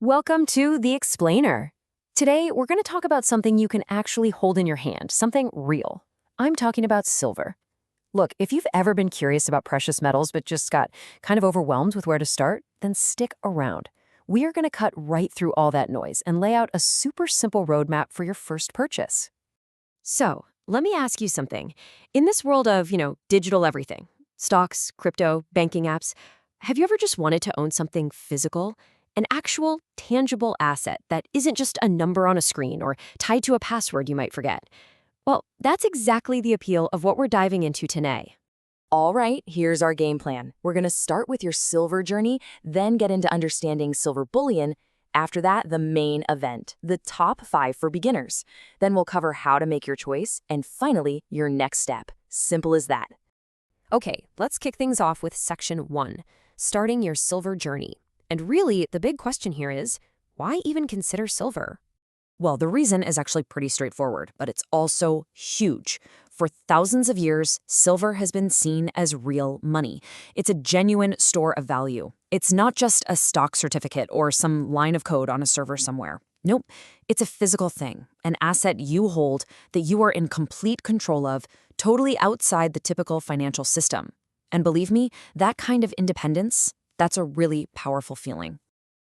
Welcome to The Explainer. Today, we're going to talk about something you can actually hold in your hand, something real. I'm talking about silver. Look, if you've ever been curious about precious metals but just got kind of overwhelmed with where to start, then stick around. We are going to cut right through all that noise and lay out a super simple roadmap for your first purchase. So, let me ask you something. In this world of, digital everything, stocks, crypto, banking apps, have you ever just wanted to own something physical? An actual, tangible asset that isn't just a number on a screen or tied to a password you might forget? Well, that's exactly the appeal of what we're diving into today. All right, here's our game plan. We're going to start with your silver journey, then get into understanding silver bullion. After that, the main event, the top 5 for beginners. Then we'll cover how to make your choice, and finally, your next step. Simple as that. Okay, let's kick things off with Section 1, starting your silver journey. And really, the big question here is, why even consider silver? Well, the reason is actually pretty straightforward, but it's also huge. For thousands of years, silver has been seen as real money. It's a genuine store of value. It's not just a stock certificate or some line of code on a server somewhere. Nope, it's a physical thing, an asset you hold that you are in complete control of, totally outside the typical financial system. And believe me, that kind of independence, that's a really powerful feeling.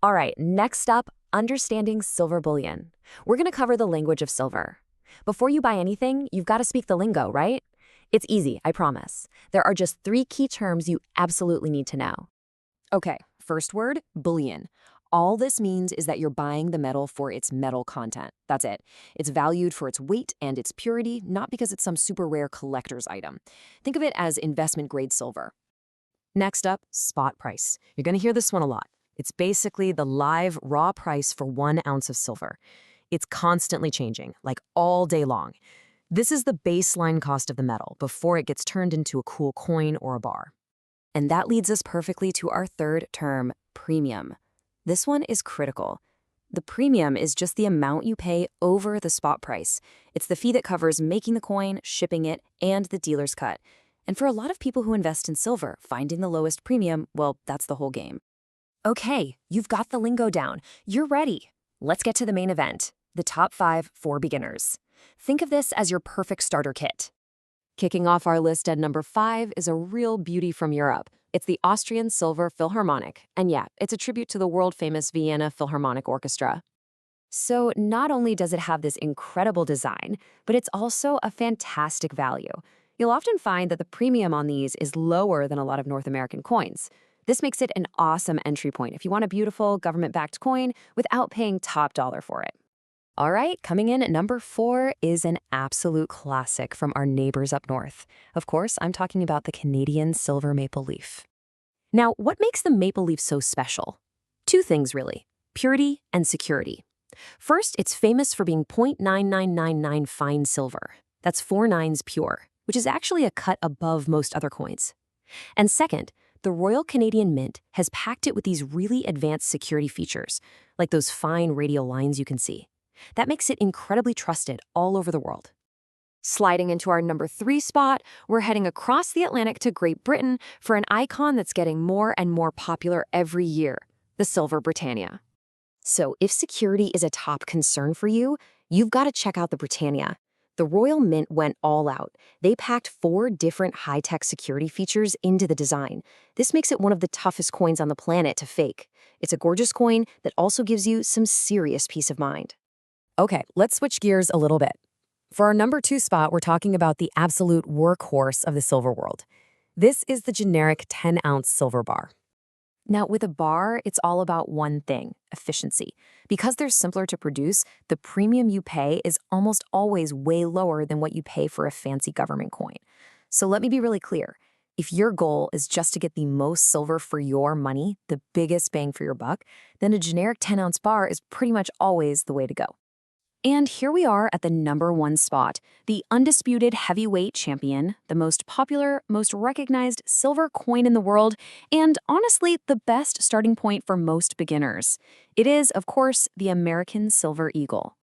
All right, next up, understanding silver bullion. We're going to cover the language of silver. Before you buy anything, you've got to speak the lingo, right? It's easy, I promise. There are just 3 key terms you absolutely need to know. Okay, first word, bullion. All this means is that you're buying the metal for its metal content. That's it. It's valued for its weight and its purity, not because it's some super rare collector's item. Think of it as investment-grade silver. Next up, spot price. You're going to hear this one a lot. It's basically the live, raw price for 1 ounce of silver. It's constantly changing, like all day long. This is the baseline cost of the metal before it gets turned into a cool coin or a bar. And that leads us perfectly to our third term, premium. This one is critical. The premium is just the amount you pay over the spot price. It's the fee that covers making the coin, shipping it, and the dealer's cut. And for a lot of people who invest in silver, finding the lowest premium, well, that's the whole game. Okay, you've got the lingo down. You're ready. Let's get to the main event, the top 5 for beginners. Think of this as your perfect starter kit. Kicking off our list at number 5 is a real beauty from Europe. It's the Austrian Silver Philharmonic. And yeah, it's a tribute to the world-famous Vienna Philharmonic Orchestra. So not only does it have this incredible design, but it's also a fantastic value. You'll often find that the premium on these is lower than a lot of North American coins. This makes it an awesome entry point if you want a beautiful government-backed coin without paying top dollar for it. All right, coming in at number 4 is an absolute classic from our neighbors up north. Of course, I'm talking about the Canadian silver maple leaf. Now, what makes the maple leaf so special? 2 things, really: purity and security. First, it's famous for being 0.9999 fine silver. That's 4 nines pure, which is actually a cut above most other coins. And second, the Royal Canadian Mint has packed it with these really advanced security features, like those fine radial lines you can see. That makes it incredibly trusted all over the world. Sliding into our number 3 spot, we're heading across the Atlantic to Great Britain for an icon that's getting more and more popular every year, the Silver Britannia. So if security is a top concern for you, you've got to check out the Britannia. The Royal Mint went all out. They packed 4 different high-tech security features into the design. This makes it one of the toughest coins on the planet to fake. It's a gorgeous coin that also gives you some serious peace of mind. Okay, let's switch gears a little bit. For our number 2 spot, we're talking about the absolute workhorse of the silver world. This is the generic 10-ounce silver bar. Now, with a bar, it's all about one thing: efficiency. Because they're simpler to produce, the premium you pay is almost always way lower than what you pay for a fancy government coin. So let me be really clear. If your goal is just to get the most silver for your money, the biggest bang for your buck, then a generic 10-ounce bar is pretty much always the way to go. And here we are at the number 1 spot, the undisputed heavyweight champion, the most popular, most recognized silver coin in the world, and honestly, the best starting point for most beginners. It is, of course, the American Silver Eagle.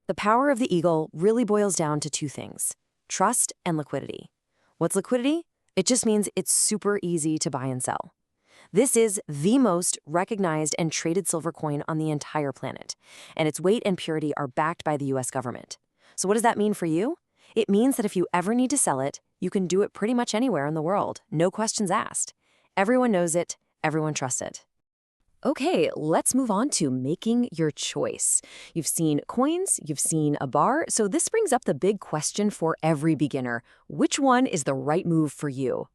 The power of the Eagle really boils down to 2 things: trust and liquidity. What's liquidity? It just means it's super easy to buy and sell. This is the most recognized and traded silver coin on the entire planet, and its weight and purity are backed by the US government. So what does that mean for you? It means that if you ever need to sell it, you can do it pretty much anywhere in the world, no questions asked. Everyone knows it, everyone trusts it. Okay, let's move on to making your choice. You've seen coins, you've seen a bar, so this brings up the big question for every beginner. Which one is the right move for you?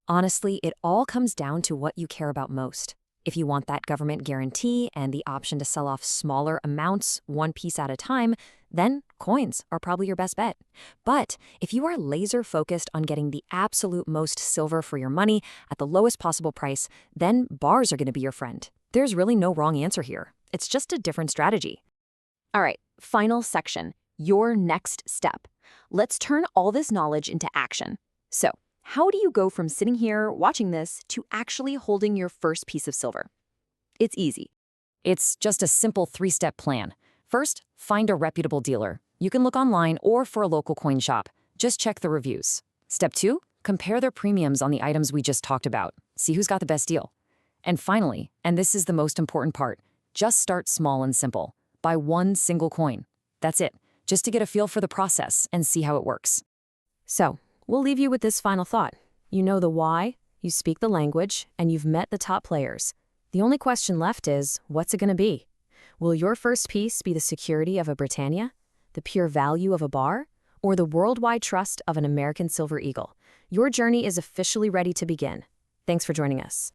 Honestly, it all comes down to what you care about most. If you want that government guarantee and the option to sell off smaller amounts, one piece at a time, then coins are probably your best bet. But if you are laser focused on getting the absolute most silver for your money at the lowest possible price, then bars are going to be your friend. There's really no wrong answer here. It's just a different strategy. All right, final section, your next step. Let's turn all this knowledge into action. So, how do you go from sitting here watching this to actually holding your first piece of silver? It's easy. It's just a simple 3-step plan. First, find a reputable dealer. You can look online or for a local coin shop. Just check the reviews. Step 2, compare their premiums on the items we just talked about. See who's got the best deal. And finally, and this is the most important part, just start small and simple. Buy one single coin. That's it, just to get a feel for the process and see how it works. So, we'll leave you with this final thought. You know the why, you speak the language, and you've met the top players. The only question left is, what's it going to be? Will your first piece be the security of a Britannia, the pure value of a bar, or the worldwide trust of an American silver eagle? Your journey is officially ready to begin. Thanks for joining us.